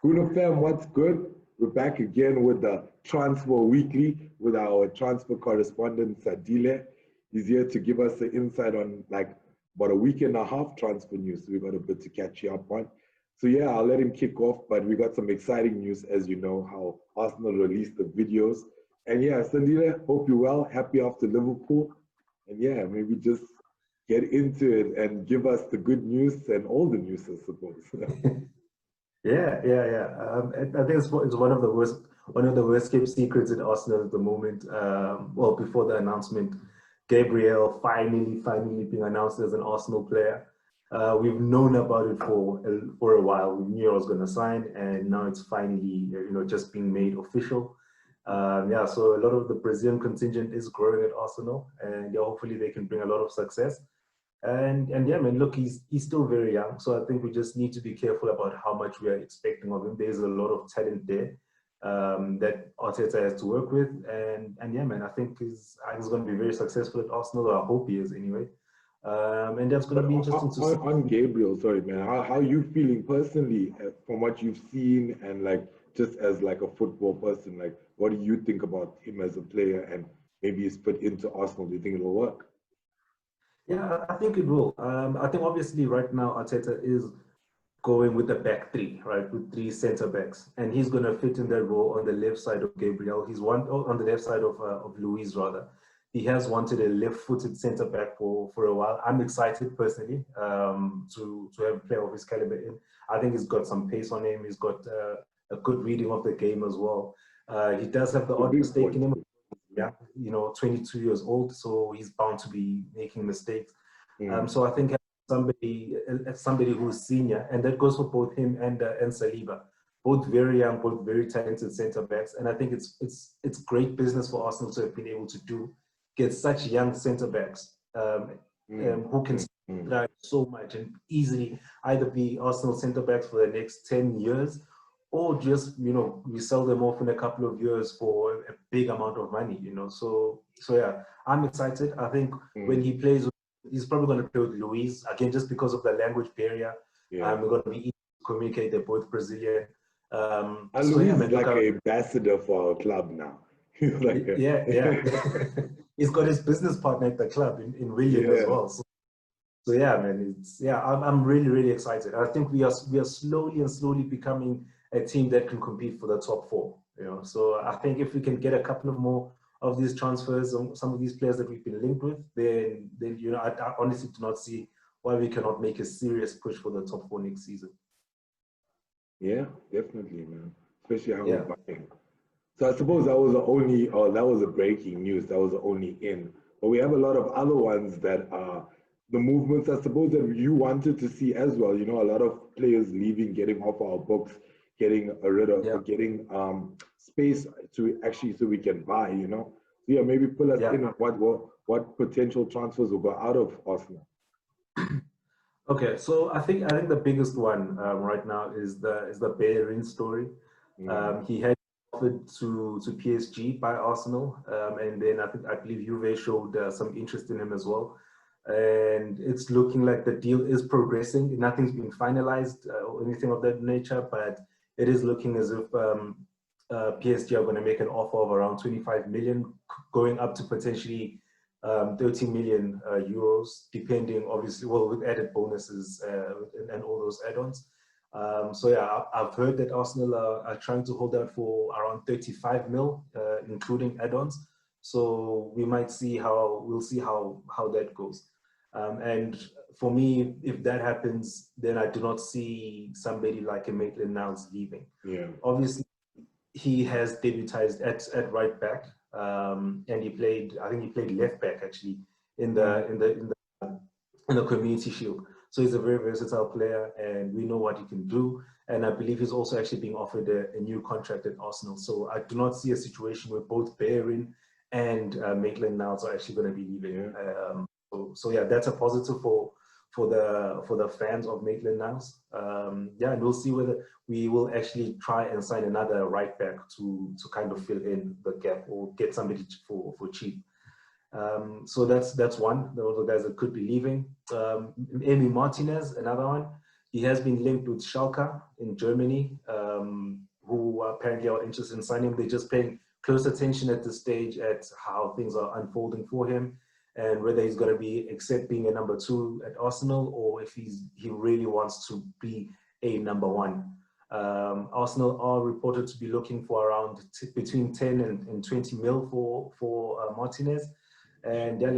Guna fam, what's good? We're back again with the Transfer Weekly with our transfer correspondent Sandile. He's here to give us the insight on like about a week and a half transfer news. So we got a bit to catch you up on. So yeah, I'll let him kick off, but we got some exciting news, as you know, how Arsenal released the videos. And yeah, Sandile, hope you're well, happy after Liverpool. And yeah, maybe just get into it and give us the good news and all the news, I suppose. Yeah. I think it's one of the worst kept secrets in Arsenal at the moment. Well, before the announcement, Gabriel finally being announced as an Arsenal player. We've known about it for a while. We knew I was going to sign, and now it's finally just being made official. So a lot of the Brazilian contingent is growing at Arsenal, and hopefully they can bring a lot of success. And yeah, man, look, he's still very young, so I think we just need to be careful about how much we are expecting of him. There's a lot of talent there that Arteta has to work with, and yeah, man, I think he's going to be very successful at Arsenal. Or I hope he is anyway. And that's going to be interesting to see. On Gabriel, sorry, man, how are you feeling personally from what you've seen and like just as like a football person? Like, what do you think about him as a player and maybe he's put into Arsenal? Do you think it'll work? Yeah, I think it will. I think obviously right now Arteta is going with the back three, right, with three centre backs, and he's going to fit in that role on the left side of Gabriel. He's on the left side of Luis rather. He has wanted a left-footed centre back for a while. I'm excited personally to have a player of his caliber in. I think he's got some pace on him. He's got a good reading of the game as well. He does have the odd mistake in him. Yeah, 22 years old, so he's bound to be making mistakes. So I think somebody who's senior, and that goes for both him and Saliba, both very young, both very talented centre backs. And I think it's great business for Arsenal to have been able to get such young centre backs who can drive so much and easily either be Arsenal centre backs for the next 10 years. Or just, we sell them off in a couple of years for a big amount of money, So yeah, I'm excited. I think when he plays, he's probably going to play with Luis, again, just because of the language barrier. Yeah. We're going to be easy to communicate. They're both Brazilian. And Luis is like an ambassador for our club now. Yeah. He's got his business partner at the club in William as well. So yeah, man, I'm really, really excited. I think we are slowly becoming a team that can compete for the top four, So I think if we can get a couple of more of these transfers and some of these players that we've been linked with, then I honestly do not see why we cannot make a serious push for the top four next season. Yeah, definitely, man. Especially how we're buying. So I suppose that was that was a breaking news. That was the only in. But we have a lot of other ones that are the movements, I suppose, that you wanted to see as well. A lot of players leaving, getting off our books, getting rid of, getting space to actually so we can buy. So yeah, maybe pull us in on what potential transfers will go out of Arsenal. Okay, so I think the biggest one right now is the Bellerin story. He had offered to PSG by Arsenal, and then I believe Juve showed some interest in him as well. And it's looking like the deal is progressing. Nothing's been finalized or anything of that nature, but it is looking as if PSG are going to make an offer of around 25 million, going up to potentially 30 million euros, depending, obviously, with added bonuses and all those add-ons. So yeah, I've heard that Arsenal are trying to hold out for around 35 mil, including add-ons. So we might see we'll see how that goes. And for me, if that happens, then I do not see somebody like a Maitland-Niles leaving. Yeah. Obviously, he has debutized at right back, and I think he played left back actually in the Community Shield. So he's a very versatile player, and we know what he can do. And I believe he's also actually being offered a new contract at Arsenal. So I do not see a situation where both Bellerin and Maitland-Niles are actually going to be leaving. So yeah, that's a positive for the fans of Maitland-Niles. And we'll see whether we will actually try and sign another right back to kind of fill in the gap or get somebody for cheap. So that's one. Those are guys that could be leaving. Emi Martinez, another one. He has been linked with Schalke in Germany, who apparently are interested in signing him. They're just paying close attention at this stage at how things are unfolding for him, and whether he's going to be accepting a number 2 at Arsenal, or if he really wants to be a number 1. Arsenal are reported to be looking for around between 10 and 20 mil for Martinez, and yeah,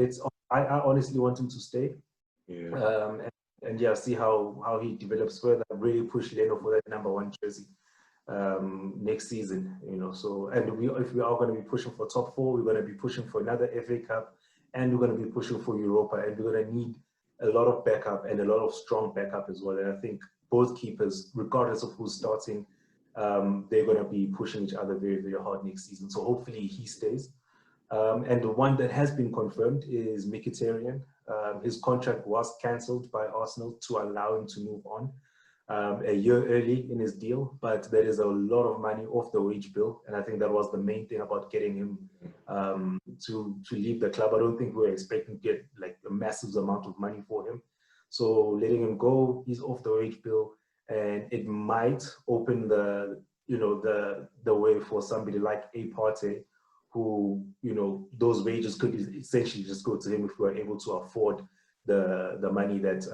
I honestly want him to stay. Yeah. And yeah, see how he develops further. Really push Leno for that number 1 jersey next season, you know. So, and if we are going to be pushing for top 4, we're going to be pushing for another FA Cup, and we're going to be pushing for Europa, and we're going to need a lot of backup and a lot of strong backup as well. And I think both keepers, regardless of who's starting, they're going to be pushing each other very, very hard next season. So hopefully he stays. And the one that has been confirmed is Mkhitaryan. His contract was cancelled by Arsenal to allow him to move on a year early in his deal, but there is a lot of money off the wage bill, and I think that was the main thing about getting him to leave the club. I don't think we were expecting to get like a massive amount of money for him, so letting him go, he's off the wage bill, and it might open the way for somebody like a Partey, who, you know, those wages could essentially just go to him if we were able to afford the money that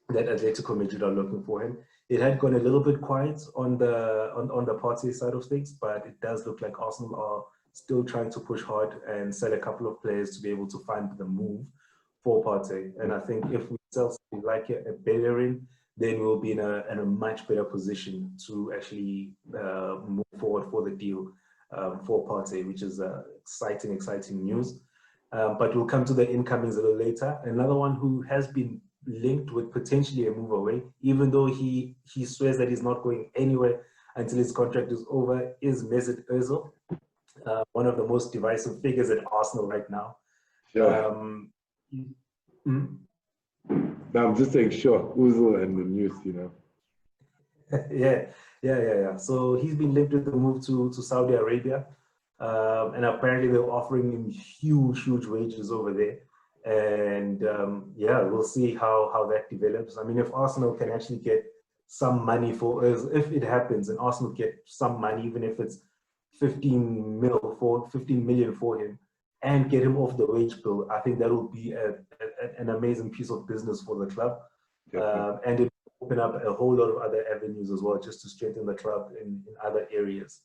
that Atletico Madrid are looking for him. It had gone a little bit quiet on the Partey side of things, but it does look like Arsenal are still trying to push hard and sell a couple of players to be able to find the move for Partey. And I think if we sell something like a Bellerin, then we'll be in a much better position to actually move forward for the deal for Partey, which is exciting news. But we'll come to the incomings a little later. Another one who has been linked with potentially a move away, even though he swears that he's not going anywhere until his contract is over, is Mesut Ozil, one of the most divisive figures at Arsenal right now. Sure. No, I'm just saying, sure, Ozil and the news, you know. Yeah. So he's been linked with the move to Saudi Arabia, and apparently they're offering him huge wages over there. And yeah, we'll see how that develops. I mean, if Arsenal can actually get some money for us, if it happens, and Arsenal get some money, even if it's 15 million for him, and get him off the wage bill, I think that will be an amazing piece of business for the club, and it will open up a whole lot of other avenues as well, just to strengthen the club in other areas.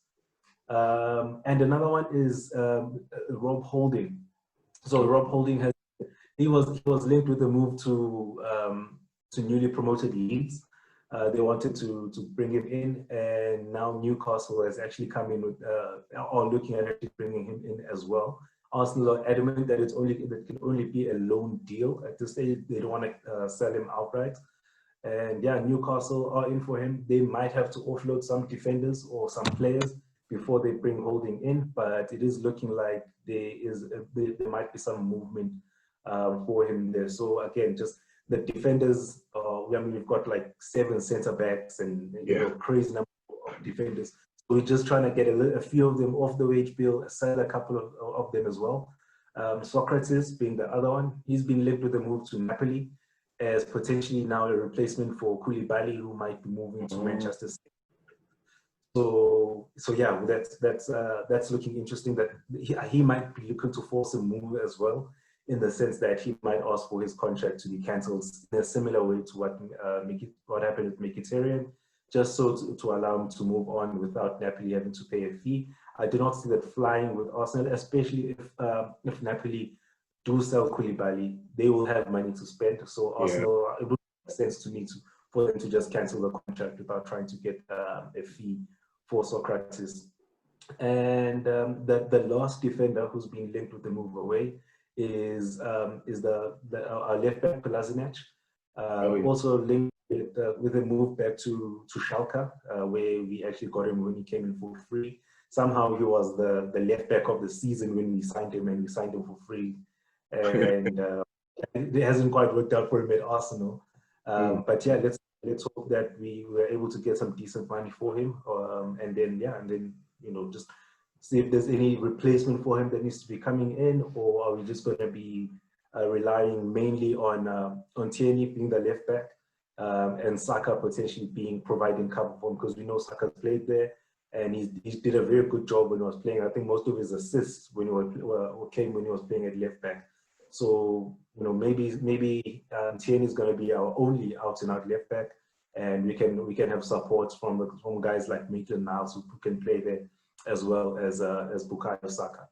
And another one is Rob Holding. So Rob Holding he was linked with a move to newly promoted Leeds. They wanted to bring him in, and now Newcastle has actually come in with are looking at actually bringing him in as well. Arsenal are adamant that it can only be a loan deal at this stage. They don't want to sell him outright. And yeah, Newcastle are in for him. They might have to offload some defenders or some players before they bring Holding in, but it is looking like there might be some movement for him there. So again, just the defenders, I mean, we've got like 7 center backs and crazy number of defenders. So we're just trying to get a few of them off the wage bill, sell a couple of them as well. Socrates being the other one, he's been linked with a move to Napoli as potentially now a replacement for Koulibaly, who might be moving to Manchester City. So yeah, that's looking interesting. That he might be looking to force a move as well, in the sense that he might ask for his contract to be cancelled in a similar way to what happened with Mkhitaryan, just so to allow him to move on without Napoli having to pay a fee. I do not see that flying with Arsenal, especially if Napoli do sell Koulibaly, they will have money to spend. So Arsenal, it would make sense for them to just cancel the contract without trying to get a fee for Socrates. And the last defender who's been linked with the move away is our left back Kolasinac, also linked with a move back to Schalke, where we actually got him when he came in for free. Somehow he was the left back of the season when we signed him, and we signed him for free. And it hasn't quite worked out for him at Arsenal. But yeah, let's hope that we were able to get some decent money for him, and then just see if there's any replacement for him that needs to be coming in, or are we just going to be relying mainly on Tierney being the left back, and Saka potentially providing cover for him, because we know Saka's played there and he did a very good job when he was playing. I think most of his assists came when he was playing at left back. So maybe Tierney is going to be our only out and out left back, and we can have support from guys like Maitland-Niles who can play there, as well as Bukayo Saka.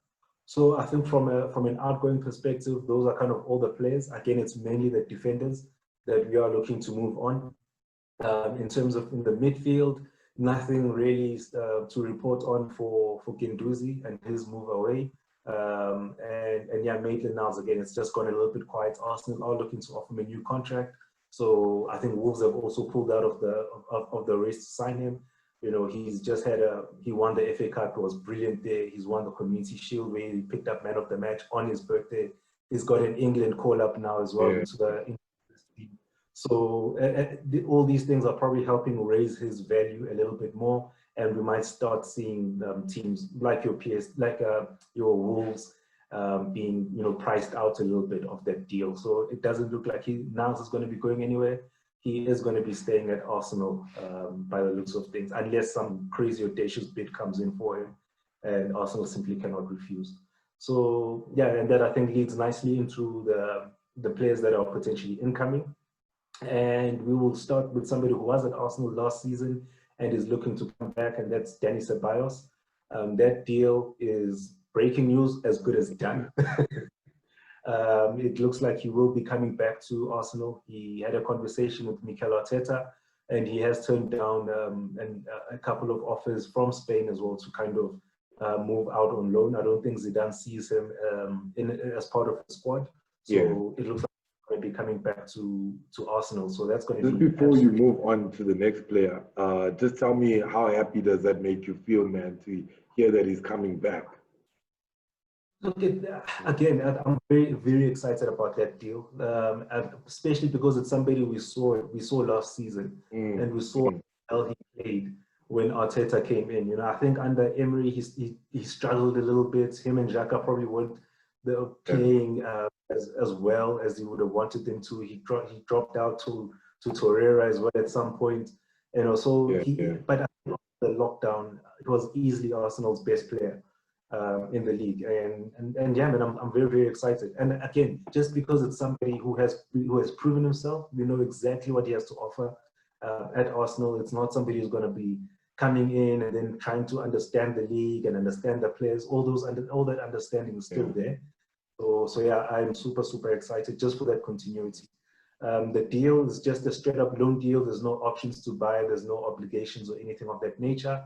So I think from an outgoing perspective, those are kind of all the players. Again, it's mainly the defenders that we are looking to move on. In terms of in the midfield, nothing really to report on for Guendouzi and his move away. And yeah, Maitland-Niles, again, it's just gone a little bit quiet. Arsenal are looking to offer him a new contract. So I think Wolves have also pulled out of the race to sign him. He's just he won the FA Cup. It was brilliant there. He's won the Community Shield where he picked up man of the match on his birthday. He's got an England call-up now as well into the England team. So all these things are probably helping raise his value a little bit more. And we might start seeing teams like your Wolves being priced out a little bit of that deal. So it doesn't look like Niles is going to be going anywhere. He is going to be staying at Arsenal by the looks of things, unless some crazy audacious bid comes in for him, and Arsenal simply cannot refuse. So yeah, and that I think leads nicely into the players that are potentially incoming. And we will start with somebody who was at Arsenal last season and is looking to come back, and that's DANI Ceballos. That deal is breaking news, as good as done. It looks like he will be coming back to Arsenal. He had a conversation with Mikel Arteta, and he has turned down a couple of offers from Spain as well to kind of move out on loan. I don't think Zidane sees him as part of the squad. So It looks like he's going to be coming back to Arsenal. So that's going to be... Just before you move on to the next player, just tell me, how happy does that make you feel, man, to hear that he's coming back? Look, again, I'm very, very excited about that deal, especially because it's somebody we saw last season, and we saw how he played when Arteta came in. I think under Emery, he struggled a little bit. Him and Xhaka probably weren't playing as well as he would have wanted them to. He dropped out to Torreira as well at some point, and also but after the lockdown, it was easily Arsenal's best player in the league, and yeah, man, I'm very, very excited. And again, just because it's somebody who has proven himself, we know exactly what he has to offer at Arsenal. It's not somebody who's going to be coming in and then trying to understand the league and understand the players. All that understanding is still there. So yeah, I'm super, super excited just for that continuity. The deal is just a straight up loan deal. There's no options to buy. There's no obligations or anything of that nature.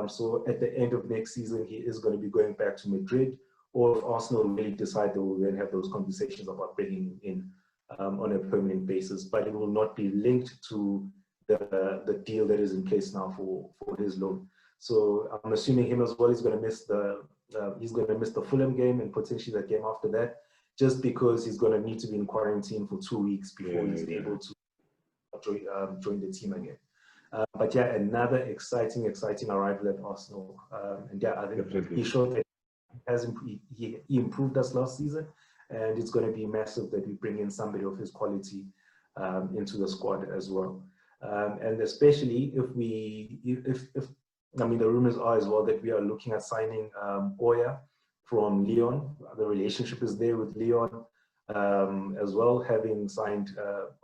So at the end of next season, he is going to be going back to Madrid, or if Arsenal really decide, they will then have those conversations about bringing him in on a permanent basis, but it will not be linked to the deal that is in place now for his loan. So I'm assuming him as well is going to miss the Fulham game and potentially the game after that, just because he's going to need to be in quarantine for 2 weeks before he's able to join the team again. But yeah, another exciting arrival at Arsenal. And yeah, I think he showed that he improved us last season, and it's going to be massive that we bring in somebody of his quality into the squad as well. And especially if I mean, the rumors are as well that we are looking at signing Auba from Lyon. The relationship is there with Lyon as well, having signed.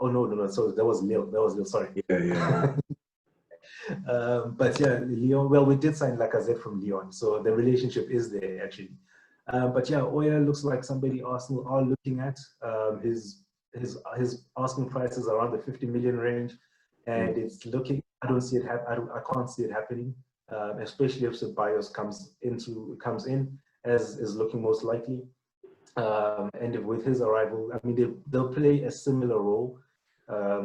So that was Lille. Sorry. Yeah. But yeah, Lyon. Well, we did sign Lacazette from Lyon, so the relationship is there actually. But yeah, Auba looks like somebody Arsenal are looking at. His asking price is around the 50 million range, and it's looking. I don't see it. I can't see it happening, especially if Ceballos comes in, as is looking most likely. And with his arrival, I mean, they'll play a similar role.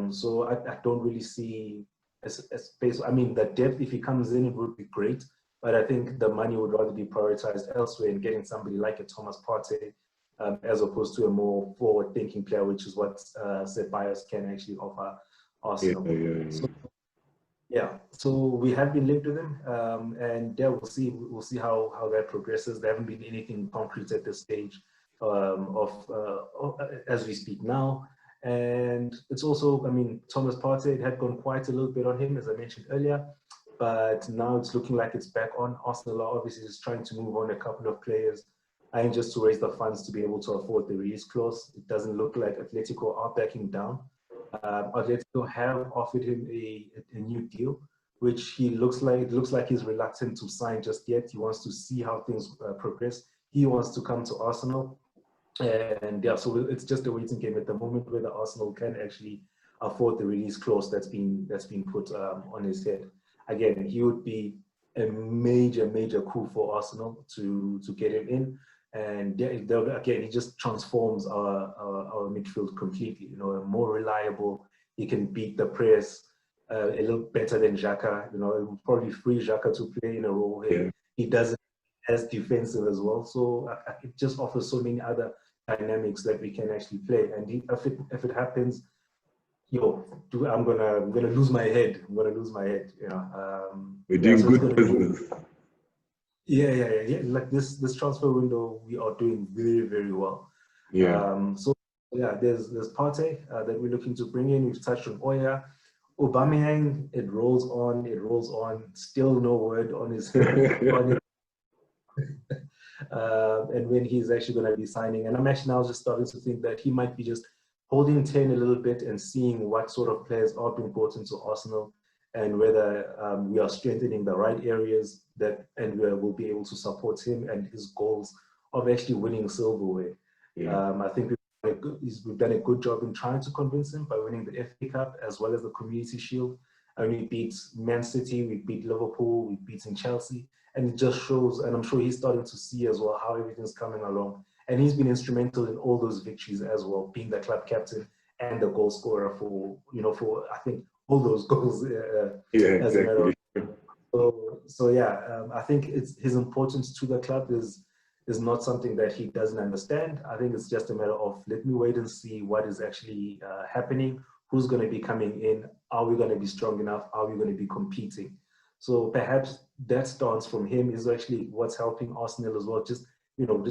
So I don't really see a space. I mean, the depth, if he comes in, it would be great. But I think the money would rather be prioritized elsewhere in getting somebody like a Thomas Partey, as opposed to a more forward-thinking player, which is what Ceballos can actually offer Arsenal. So we have been linked with him, and yeah, we'll see how that progresses. There haven't been anything concrete at this stage as we speak now, And it's also, I mean, Thomas Partey, it had gone quite a little bit on him, as I mentioned earlier, but now it's looking like it's back on. Arsenal are obviously just trying to move on a couple of players, and just to raise the funds to be able to afford the release clause. It doesn't look like Atletico are backing down. Atletico have offered him a new deal, which it looks like he's reluctant to sign just yet. He wants to see how things progress. He wants to come to Arsenal. And yeah, so it's just a waiting game at the moment whether Arsenal can actually afford the release clause that's been put on his head. Again, he would be a major coup for Arsenal to get him in. And yeah, again, he just transforms our midfield completely. You know, more reliable. He can beat the press a little better than Xhaka. You know, it would probably free Xhaka to play in a role where he doesn't as defensive as well. So it just offers so many other dynamics that we can actually play. And if it happens, I'm gonna lose my head. I'm gonna lose my head. You know, we're doing good business. Yeah. Like this transfer window, we are doing very well. Yeah. So yeah, there's Partey that we're looking to bring in. We've touched on Oya. Aubameyang, it rolls on. Still no word on his. And when he's actually going to be signing. And I'm actually now just starting to think that he might be just holding 10 a little bit and seeing what sort of players are important to Arsenal and whether we are strengthening the right areas and we'll be able to support him and his goals of actually winning silverware. Yeah. I think we've done a good job in trying to convince him by winning the FA Cup as well as the Community Shield. And we beat Man City, we beat Liverpool, we beaten Chelsea. And it just shows, and I'm sure he's starting to see as well how everything's coming along. And he's been instrumental in all those victories as well, being the club captain and the goal scorer for I think all those goals. Yeah, exactly. So yeah, I think his importance to the club is not something that he doesn't understand. I think it's just a matter of let me wait and see what is actually happening. Who's going to be coming in? Are we going to be strong enough? Are we going to be competing? So perhaps that stance from him is actually what's helping Arsenal as well. Just get on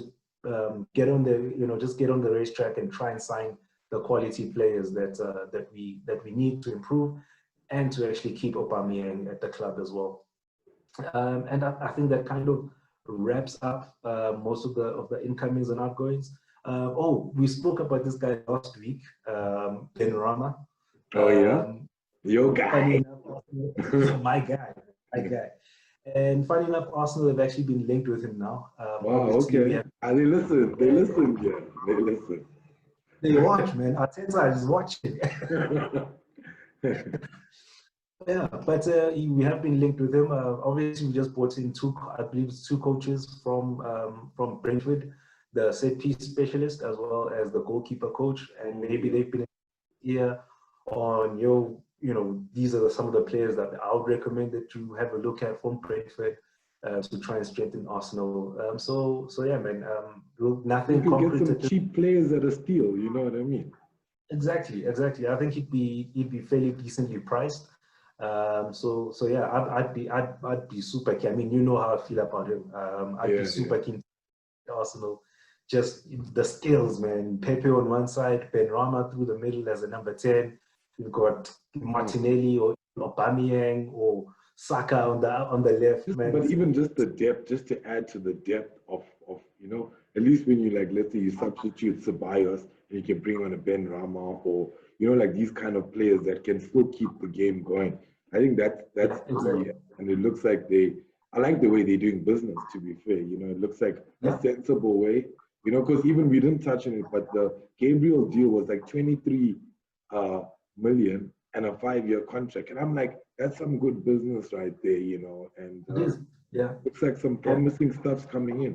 the racetrack and try and sign the quality players that we need to improve, and to actually keep Aubameyang at the club as well. And I think that kind of wraps up most of the incomings and outgoings. We spoke about this guy last week, Benrahma. Oh yeah, your guy. My guy. And funny enough, Arsenal have actually been linked with him now. Wow, okay. And they listen, yeah. They listen. They watch, man. Arteta is watching. Yeah, but we have been linked with him. Obviously, we just brought in two coaches from Brentford, the set piece specialist as well as the goalkeeper coach, and maybe they've been here on these are some of the players that I would recommend that you have a look at from Brentford to try and strengthen Arsenal. So yeah, man. Nothing concrete. You can get some cheap players at a steal. You know what I mean? Exactly. I think he'd be fairly decently priced. So yeah, I'd be super keen. I mean, you know how I feel about him. I'd be super keen to Arsenal. Just the skills, man. Pepe on one side, Benrahma through the middle as a number 10. You've got Martinelli or Aubameyang or Saka on the left, man. But even just the depth, just to add to the depth of at least when you let's say you substitute Ceballos and you can bring on a Benrahma or these kind of players that can still keep the game going. I think that's exactly. And it looks like I like the way they're doing business, to be fair. It looks like a sensible way. Because even we didn't touch on it, but the Gabriel deal was like 23 million and a 5-year contract. And I'm like, that's some good business right there, and it is. Yeah. Looks like some promising stuff's coming in.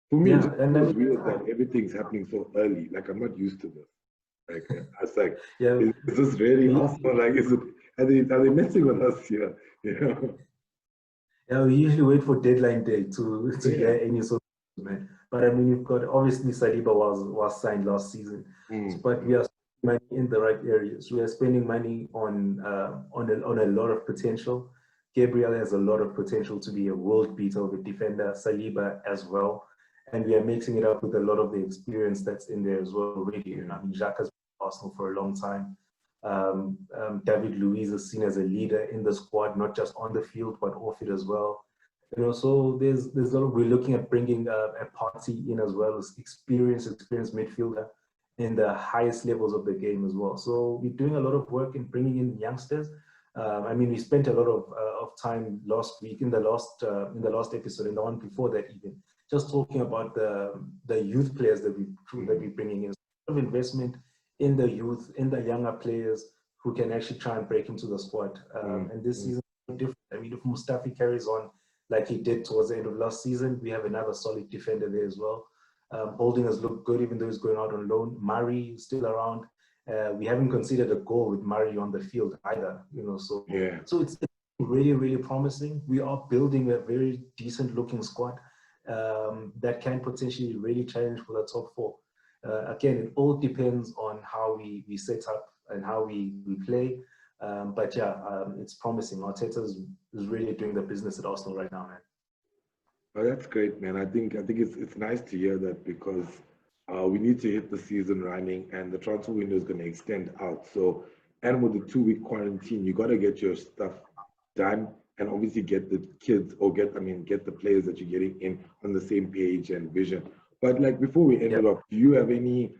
For me, it feels weird that everything's happening so early. Like, I'm not used to this. Like, I was like, is this really us? Or like, are they messing with us here? Yeah, we usually wait for deadline day to hear any sort of man. But I mean, you've got obviously Saliba was signed last season, but we are spending money in the right areas. We are spending money on a lot of potential. Gabriel has a lot of potential to be a world beater of a defender. Saliba as well, and we are mixing it up with a lot of the experience that's in there as well already. I mean, Xhaka's Arsenal for a long time. David Luiz is seen as a leader in the squad, not just on the field, but off it as well. You know, so there's a lot. We're looking at bringing a party in as well as experienced midfielder in the highest levels of the game as well. So we're doing a lot of work in bringing in youngsters. I mean, we spent a lot of time last week in the last episode, and the one before that even, just talking about the youth players that we're bringing in. Of investment in the youth, in the younger players who can actually try and break into the squad. And this season is different. I mean, if Mustafi carries on like he did towards the end of last season, we have another solid defender there as well. Holding has looked good, even though he's going out on loan. Murray is still around. We haven't considered a goal with Murray on the field either, you know. So it's really, really promising. We are building a very decent looking squad that can potentially really challenge for the top four. Again, it all depends on how we set up and how we play. But yeah, it's promising. Arteta is really doing the business at Arsenal right now, man. Oh, that's great, man. I think it's nice to hear that, because we need to hit the season running, and the transfer window is going to extend out. So, and with the 2-week quarantine, you got to get your stuff done, and obviously get the kids, or get the players that you're getting in on the same page and vision. But like, before we end it off, do you have any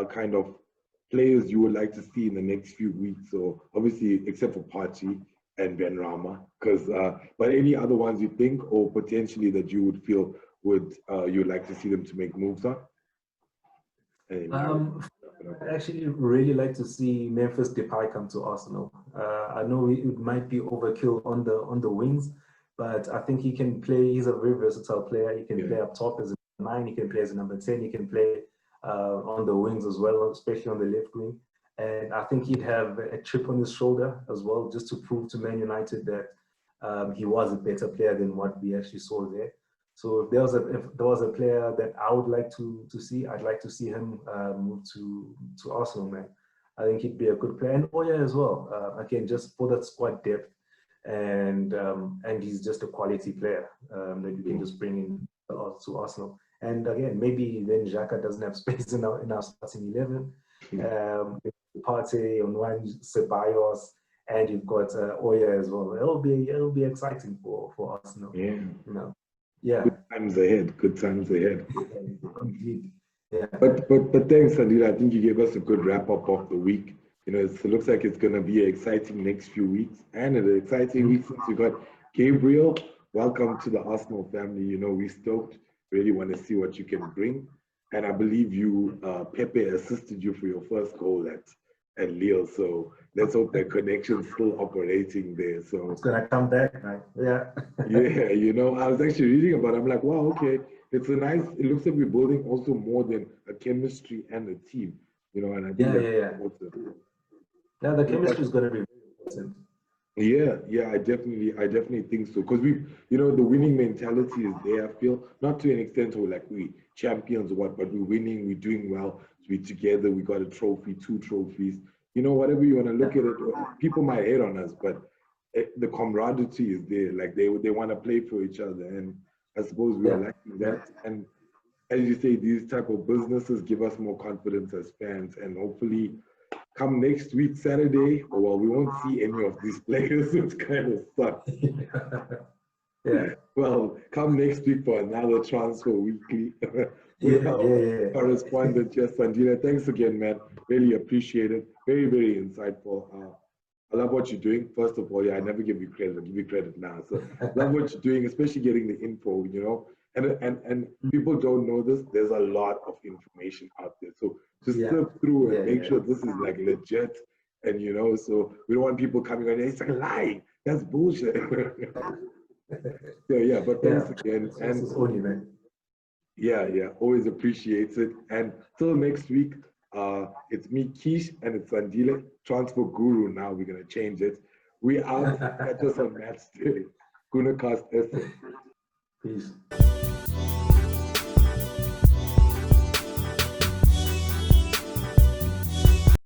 kind of players you would like to see in the next few weeks? Or obviously, except for Partey and Benrahma, but any other ones you think, or potentially that you would feel you'd like to see them to make moves on? I actually really like to see Memphis Depay come to Arsenal. I know it might be overkill on the wings, but I think he can play. He's a very versatile player. He can play up top as a 9. He can play as a number 10. He can play on the wings as well, especially on the left wing. And I think he'd have a chip on his shoulder as well, just to prove to Man United that he was a better player than what we actually saw there. So if there was a player that I would like to see, I'd like to see him move to Arsenal, man. I think he'd be a good player, and Oya as well. Again, just for that squad depth, and he's just a quality player that we can just bring in to Arsenal. And again, maybe then Xhaka doesn't have space in our starting 11. Partey on one, Ceballos, and you've got Oya as well. It'll be exciting for Arsenal. Yeah. You know. Yeah. Good times ahead. Good times ahead. Indeed. Yeah. But thanks, Sandile. I think you gave us a good wrap up of the week. You know, it looks like it's going to be an exciting next few weeks, and an exciting week since you got Gabriel. Welcome to the Arsenal family. You know, we stoked. Really want to see what you can bring. And I believe you, Pepe assisted you for your first goal at Lille. So let's hope that connection's still operating there. So it's gonna come back, right? Yeah. Yeah, you know, I was actually reading about it. I'm like, wow, okay. It looks like we're building also more than a chemistry and a team. You know, and I think that's important. Yeah, the chemistry is gonna be very important. Yeah, I definitely think so. Because the winning mentality is there, I feel, not to an extent where like we champions or what, but we're winning, we're doing well, we're together, we got a trophy, 2 trophies, you know, whatever you want to look at it. People might hate on us, but the camaraderie is there. Like they want to play for each other, and I suppose we are lacking that. And as you say, these type of businesses give us more confidence as fans, and hopefully come next week, Saturday, well, we won't see any of these players, which kind of sucks. Well, come next week for another Transfer Weekly. Correspondent, yes, Sandile. Thanks again, man. Really appreciate it. Very, very insightful. I love what you're doing. First of all, I never give you credit. I give you credit now. So love what you're doing, especially getting the info, you know. And people don't know this. There's a lot of information out there. So just sift through and make sure this is like legit. And you know, so we don't want people coming on. It's like lying. That's bullshit. So but thanks again. And only, man. Always appreciates it. And till next week, it's me, Kish, and it's Sandile, Transfer Guru. Now we're gonna change it. We out. Catch us on Match Day. Guna Cast. Peace.